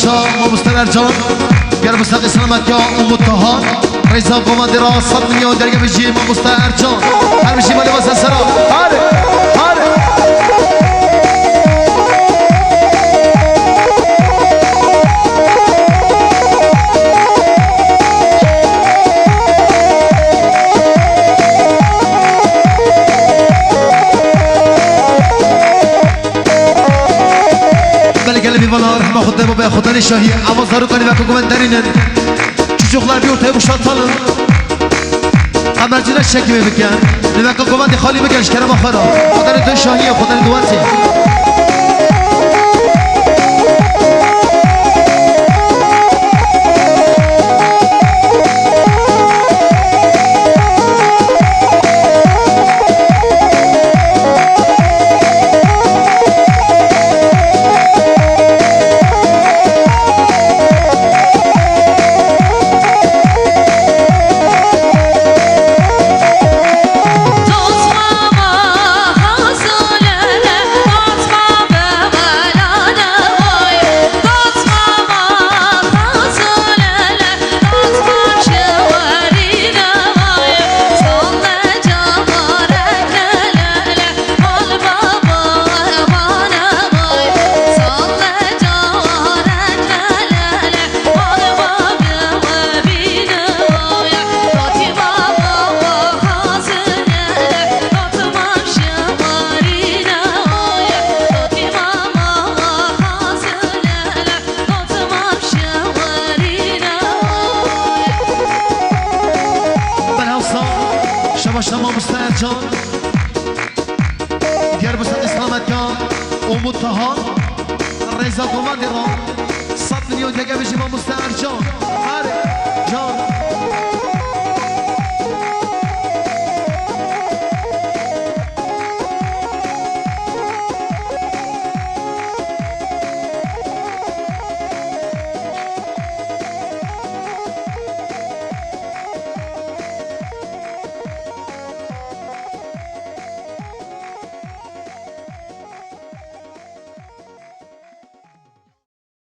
ما مستمر جان بیار مستقی سلامت یا امتحان رئیسا قماندی را 100 میلیون درگه بشی ما مستمر جان هر بشی مالی واسه سرا هاره هاره رحمه خود دم و به خودن شاهی اما زارو کنی وکو گمن درینن چوچوخlar bir ortaya boşaltalım Haberciler çekimi bükən Nüvəkkə qovan di xali bükən şkərəm axara Xodanı dön şahiyə, xodanı duvarsi شما مستعد جان دیار بسد اسلامت جان امتحان رضا قماندی را 100 میلیون دیگه بشیم ما مستعد